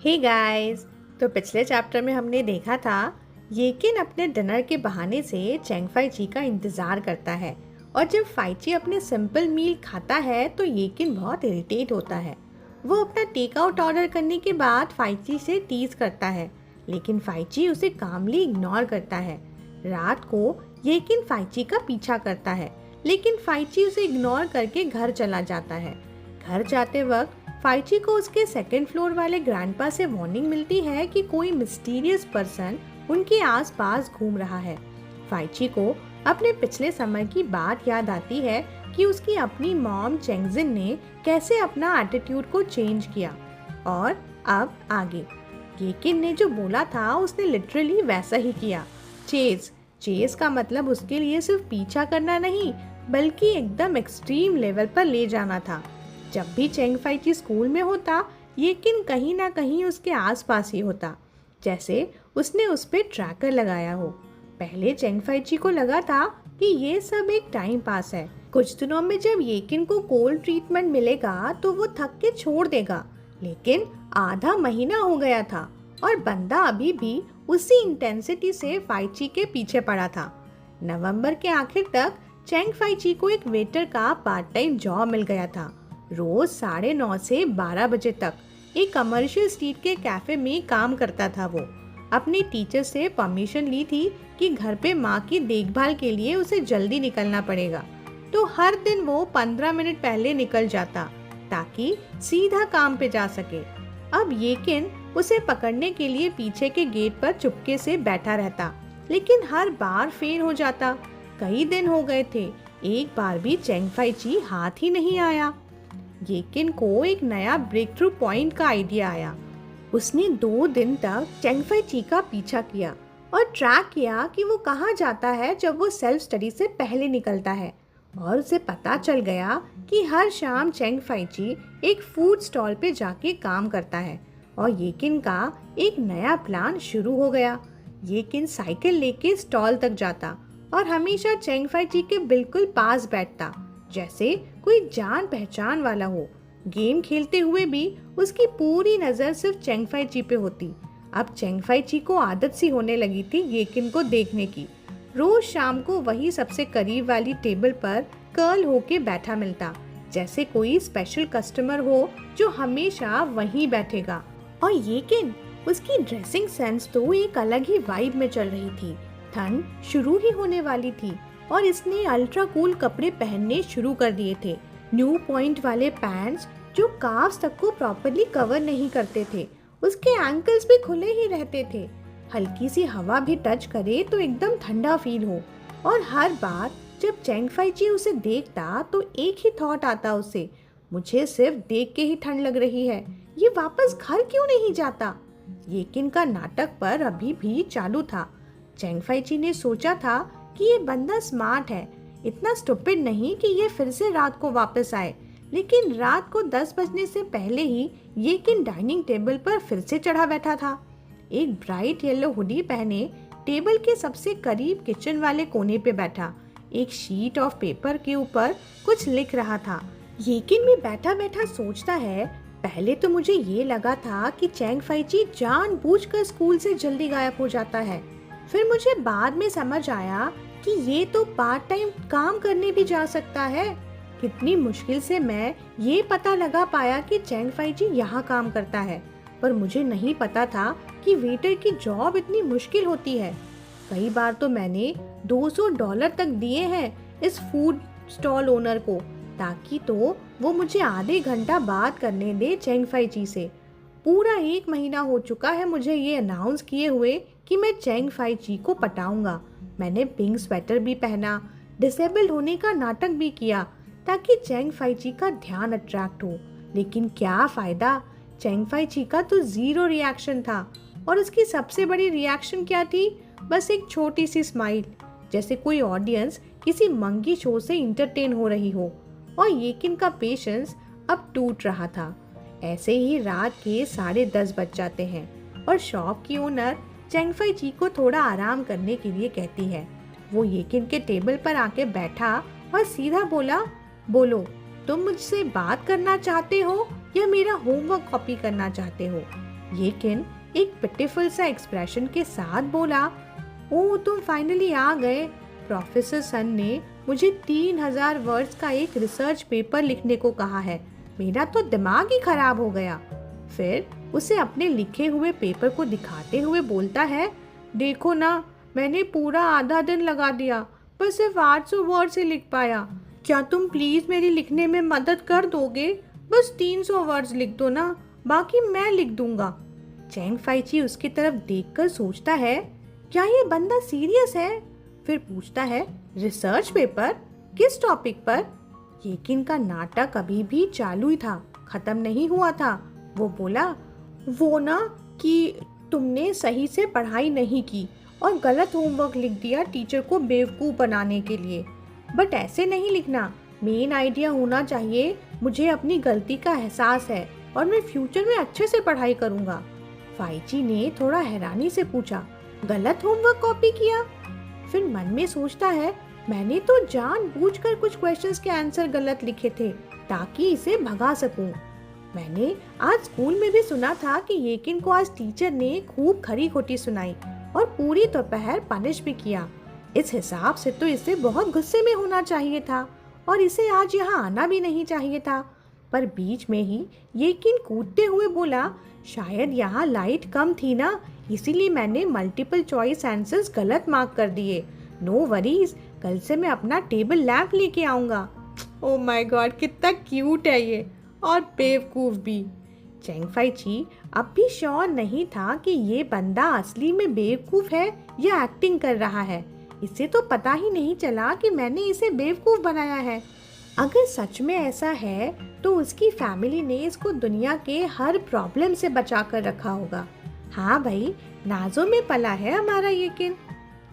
Hey guys. तो पिछले chapter में हमने देखा था येकिन अपने डिनर के बहाने से चेंग फाई ची का इंतज़ार करता है और जब फाई ची अपने सिंपल मील खाता है तो येकिन बहुत इरिटेट होता है। वो अपना टेक आउट ऑर्डर करने के बाद फाई ची से टीज करता है, लेकिन फाई ची उसे कामली इग्नोर करता है। रात को येकिन फाई ची का पीछा करता है, लेकिन फाई ची उसे इग्नोर करके घर चला जाता है। घर जाते वक्त फाई ची को उसके सेकंड फ्लोर वाले ग्रैंडपा से वार्निंग मिलती है कि कोई मिस्टीरियस पर्सन उनके आसपास घूम रहा है। फाई ची को अपने पिछले समय की बात याद आती है कि उसकी अपनी मॉम चेंगजिन ने कैसे अपना एटीट्यूड को चेंज किया। और अब आगे येकिन ने जो बोला था उसने लिटरली वैसा ही किया। चेज का मतलब उसके लिए सिर्फ पीछा करना नहीं बल्कि एकदम एक्सट्रीम लेवल पर ले जाना था। जब भी चेंग फाई ची स्कूल में होता येकिन कहीं ना कहीं उसके आसपास ही होता, जैसे उसने उस पर ट्रैकर लगाया हो। पहले चेंग फाई ची को लगा था कि ये सब एक टाइम पास है। कुछ दिनों में जब येकिन को कोल्ड ट्रीटमेंट मिलेगा तो वो थक के छोड़ देगा, लेकिन आधा महीना हो गया था और बंदा अभी भी उसी इंटेंसिटी से फाई ची के पीछे पड़ा था। नवंबर के आखिर तक चेंग फाई ची को एक वेटर का पार्ट टाइम जॉब मिल गया था। रोज 9:30 से 12 बजे तक एक कमर्शियल स्ट्रीट के कैफे में काम करता था। वो अपने टीचर से परमिशन ली थी कि घर पे माँ की देखभाल के लिए उसे जल्दी निकलना पड़ेगा, तो हर दिन वो 15 मिनट पहले निकल जाता ताकि सीधा काम पे जा सके। अब येकिन उसे पकड़ने के लिए पीछे के गेट पर चुपके से बैठा रहता, लेकिन हर बार फेल हो जाता। कई दिन हो गए थे, एक बार भी चेंग फाई ची हाथ ही नहीं आया। येकिन को एक नया ब्रेक थ्रू पॉइंट का आइडिया आया। उसने 2 दिन तक चेंग फाई ची का पीछा किया और ट्रैक किया कि वो कहाँ जाता है जब वो सेल्फ स्टडी से पहले निकलता है। और उसे पता चल गया कि हर शाम चेंग फाई ची एक फूड स्टॉल पे जाके काम करता है और येकिन का एक नया प्लान शुरू हो गया। येकिन साइकिल लेके स्टॉल तक जाता और हमेशा चेंग फाई ची के बिल्कुल पास बैठता, जैसे कोई जान पहचान वाला हो। गेम खेलते हुए भी उसकी पूरी नज़र सिर्फ चेंग फाई ची पे होती। अब चेंग फाई ची को आदत सी होने लगी थी येकिन को देखने की। रोज शाम को वही सबसे करीब वाली टेबल पर कर्ल होके बैठा मिलता, जैसे कोई स्पेशल कस्टमर हो जो हमेशा वहीं बैठेगा। और येकिन उसकी ड्रेसिंग सेंस तो एक अलग ही वाइब में चल रही थी। ठंड शुरू ही होने वाली थी और इसने अल्ट्रा कूल कपड़े पहनने शुरू कर दिए थे। न्यू पॉइंट वाले पैंट्स जो काफ्स तक को प्रॉपर्ली कवर नहीं करते थे, उसके एंकल्स भी खुले ही रहते थे। हल्की सी हवा भी टच करे तो एकदम ठंडा फील हो। और हर बार जब चेंग फाई ची उसे देखता तो एक ही थॉट आता उसे, मुझे सिर्फ देख के ही ठंड लग रही है, ये वापस घर क्यों नहीं जाता। येकिन का नाटक पर अभी भी चालू था। चेंग फाई ची ने सोचा था कि ये बंदा स्मार्ट है, इतना स्टूपिड नहीं कि ये फिर से रात को वापस आए। लेकिन रात को 10 बजने से पहले ही येकिन डाइनिंग टेबल पर फिर से चढ़ा बैठा था। एक ब्राइट येलो हुडी पहने टेबल के सबसे करीब किचन वाले कोने पे बैठा, एक शीट ऑफ पेपर के ऊपर कुछ लिख रहा था। येकिन भी बैठा बैठा सोचता है, पहले तो मुझे ये लगा था कि चेंग फाई ची जानबूझकर स्कूल से जल्दी गायब हो जाता है। फिर मुझे बाद में समझ आया कि ये तो पार्ट टाइम काम करने भी जा सकता है। कितनी मुश्किल से मैं ये पता लगा पाया कि चेंग फाई ची यहाँ काम करता है, पर मुझे नहीं पता था कि वेटर की जॉब इतनी मुश्किल होती है। कई बार तो मैंने $200 तक दिए हैं इस फूड स्टॉल ओनर को, ताकि तो वो मुझे आधे घंटा बात करने दे चेंग फाई ची से। पूरा 1 महीना हो चुका है मुझे ये अनाउंस किए हुए कि मैं चेंग फाई ची को पटाऊंगा। मैंने पिंक स्वेटर भी पहना, डिसेबल्ड होने का नाटक भी किया ताकि चेंग फाई ची का ध्यान अट्रैक्ट हो, लेकिन क्या फ़ायदा। चेंग फाई ची का तो 0 रिएक्शन था और उसकी सबसे बड़ी रिएक्शन क्या थी, बस एक छोटी सी स्माइल, जैसे कोई ऑडियंस किसी मंकी शो से इंटरटेन हो रही हो। और येकिन का पेशेंस अब टूट रहा था। ऐसे ही रात के 10:30 बज जाते हैं और शॉप की ओनर चेंग फाई ची को थोड़ा आराम करने के लिए कहती है। वो येकिन के टेबल पर आके बैठा और सीधा बोला, बोलो तुम मुझसे बात करना चाहते हो या मेरा होमवर्क कॉपी करना चाहते हो। येकिन एक पिटीफुल सा एक्सप्रेशन के साथ बोला, ओह तुम फाइनली आ गए। प्रोफेसर सन ने मुझे 3000 वर्ड्स का एक रिसर्च पेपर लिखने को कहा है। मेरा तो दिमाग ही खराब हो गया। फिर उसे अपने लिखे हुए पेपर को दिखाते हुए बोलता है, देखो ना, मैंने पूरा आधा दिन लगा दिया पर सिर्फ 800 वर्ड्स ही लिख पाया। क्या तुम प्लीज मेरी लिखने में मदद कर दोगे? बस 300 वर्ड्स लिख दो ना, बाकी मैं लिख दूंगा। चैंग फाइची उसकी तरफ देखकर सोचता है, क्या ये बंदा सीरियस है? फिर पूछता है, रिसर्च पेपर? किस टॉपिक पर? येकिन का नाटक अभी भी चालू ही था, खत्म नहीं हुआ था। वो बोला, वो ना कि तुमने सही से पढ़ाई नहीं की और गलत होमवर्क लिख दिया टीचर को बेवकूफ़ बनाने के लिए। बट ऐसे नहीं लिखना, मेन आइडिया होना चाहिए, मुझे अपनी गलती का एहसास है और मैं फ्यूचर में अच्छे से पढ़ाई करूँगा। फाइची ने थोड़ा हैरानी से पूछा, गलत होमवर्क कॉपी किया? फिर मन में सोचता है, मैंने तो जानबूझकर कुछ क्वेश्चंस के आंसर गलत लिखे थे ताकि इसे भगा सकूं। मैंने आज स्कूल में भी सुना था कि येकिन को आज टीचर ने खूब खरी खोटी सुनाई और पूरी दोपहर पनिश भी किया। इस हिसाब से तो इसे बहुत गुस्से में होना चाहिए था और इसे आज यहाँ आना भी नहीं चाहिए था। पर बीच में ही येकिन कूदते हुए बोला, शायद यहाँ लाइट कम थी ना, इसीलिए मैंने मल्टीपल चॉइस आंसर्स गलत मार्क कर दिए। नो वरीज, कल से मैं अपना टेबल लैंप लेके आऊँगा। ओह माय गॉड, कितना क्यूट है ये, और बेवकूफ़ भी। चैंग फाइची अब भी श्योर नहीं था कि ये बंदा असली में बेवकूफ़ है या एक्टिंग कर रहा है। इसे तो पता ही नहीं चला कि मैंने इसे बेवकूफ़ बनाया है। अगर सच में ऐसा है तो उसकी फैमिली ने इसको दुनिया के हर प्रॉब्लम से बचा कर रखा होगा। हाँ भाई, नाजों में पला है हमारा येकिन।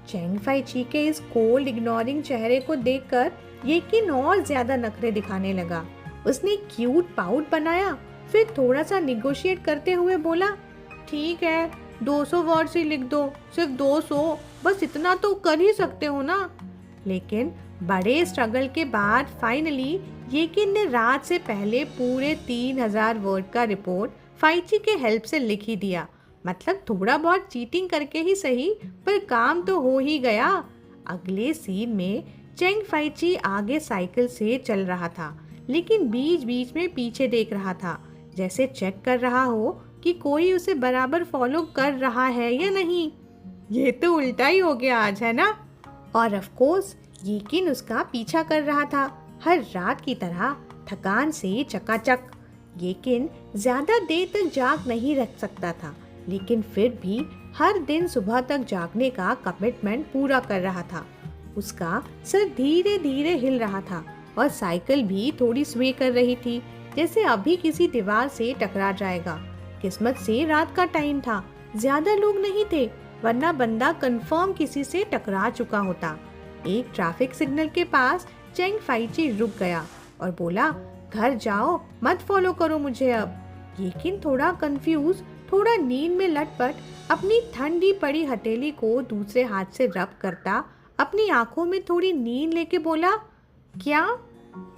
चैंग फाइची के इस कोल्ड इग्नोरिंग चेहरे को देखकर येकिन और ज्यादा नखरे दिखाने लगा। उसने क्यूट पाउट बनाया, फिर थोड़ा सा निगोशिएट करते हुए बोला, ठीक है 200 वर्ड्स ही लिख दो, सिर्फ 200, बस इतना तो कर ही सकते हो ना। लेकिन बड़े स्ट्रगल के बाद फाइनली येकिन ने रात से पहले पूरे 3000 वर्ड का रिपोर्ट फाइची के हेल्प से लिख ही दिया। मतलब थोड़ा बहुत चीटिंग करके ही सही, पर काम तो हो ही गया। अगले सीन में चैंग फाइची आगे साइकिल से चल रहा था, लेकिन बीच बीच में पीछे देख रहा था, जैसे चेक कर रहा हो कि कोई उसे बराबर फॉलो कर रहा है या नहीं। ये तो उल्टा ही हो गया आज, है ना? और ऑफ कोर्स येकिन उसका पीछा कर रहा था, हर रात की तरह, थकान से चकाचक। येकिन ज्यादा देर तक जाग नहीं रख सकता था, लेकिन फिर भी हर दिन सुबह तक जागने का कमिटमेंट पूरा कर रहा था। उसका सर धीरे धीरे हिल रहा था और साइकिल भी थोड़ी स्वे कर रही थी, जैसे अभी किसी दीवार से टकरा जाएगा। किस्मत से रात का टाइम था, ज्यादा लोग नहीं थे, वरना बंदा कंफर्म किसी से टकरा चुका होता। एक ट्रैफिक सिग्नल के पास चैंग फाइची रुक गया और बोला, घर जाओ, मत फॉलो करो मुझे अब। येकिन थोड़ा कंफ्यूज, थोड़ा नींद में लटपट, अपनी ठंडी पड़ी हथेली को दूसरे हाथ से रब करता अपनी आंखों में थोड़ी नींद लेके बोला, क्या?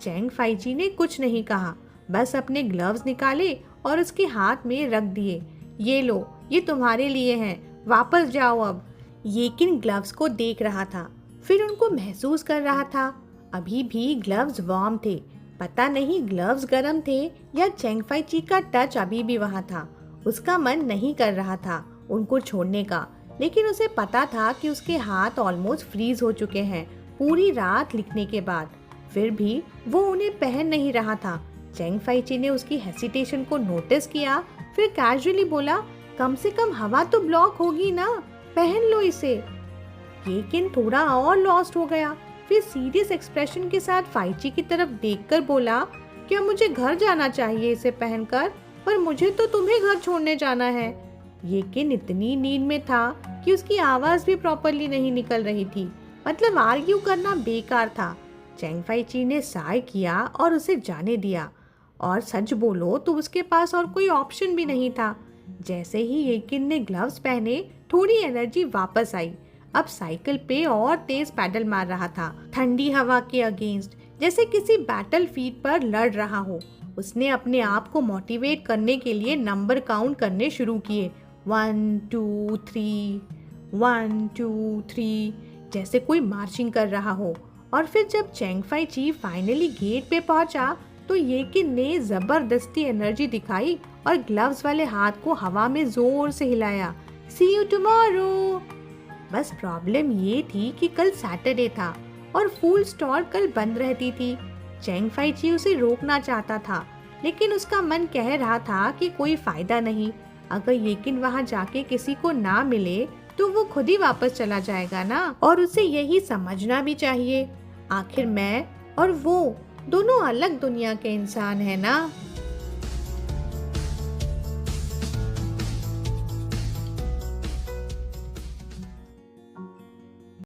चैंग फाइची ने कुछ नहीं कहा, बस अपने ग्लव्स निकाले और उसके हाथ में रख दिए। ये लो, ये तुम्हारे लिए हैं, वापस जाओ अब। येकिन ग्लव्स को देख रहा था, फिर उनको महसूस कर रहा था। अभी भी ग्लव्स वार्म थे, पता नहीं ग्लव्स गर्म थे या चैंग फाइची का टच अभी भी वहाँ था। उसका मन नहीं कर रहा था उनको छोड़ने का, लेकिन उसे पता था कि उसके हाथ ऑलमोस्ट फ्रीज हो चुके हैं पूरी रात लिखने के बाद। फिर भी वो उन्हें पहन नहीं रहा था। चैंग फाइची ने उसकी हेसिटेशन को नोटिस किया, फिर कैजुअली बोला, कम से कम हवा तो ब्लॉक होगी ना, पहन लो इसे। येकिन थोड़ा और लॉस्ट हो गया, फिर सीरियस एक्सप्रेशन के साथ फाइची की तरफ देखकर बोला, क्या मुझे घर जाना चाहिए इसे पहनकर? पर मुझे तो तुम्हें घर छोड़ने जाना है। येकिन इतनी नींद में था कि उसकी आवाज भी प्रॉपरली नहीं निकल रही थी, मतलब आर्ग्यू करना बेकार था। चैंग फाइची ने साय किया और उसे जाने दिया, और सच बोलो तो उसके पास और कोई ऑप्शन भी नहीं था। जैसे ही येकिन ने ग्लव्स पहने, थोड़ी एनर्जी वापस आई। अब साइकिल पे और तेज पैडल मार रहा था, ठंडी हवा के अगेंस्ट, जैसे किसी बैटल फील्ड पर लड़ रहा हो। उसने अपने आप को मोटिवेट करने के लिए नंबर काउंट करने शुरू किए। 1 2 3, 1 2 3, जैसे कोई मार्चिंग कर रहा हो। और फिर जब चेंगफाई ची फाइनली गेट पे पहुंचा तो येकिन ने जबरदस्ती एनर्जी दिखाई और ग्लव्स वाले हाथ को हवा में जोर से हिलाया। सी यू टुमारो। बस प्रॉब्लम ये थी कि कल सैटरडे था और फूल स्टॉल कल बंद रहती थी। चेंगफाई ची उसे रोकना चाहता था, लेकिन उसका मन कह रहा था कि कोई फायदा नहीं। अगर येकिन वहां जाके किसी को ना मिले तो वो खुद ही वापस चला जाएगा ना, और उसे यही समझना भी चाहिए। आखिर मैं और वो दोनों अलग दुनिया के इंसान हैं ना।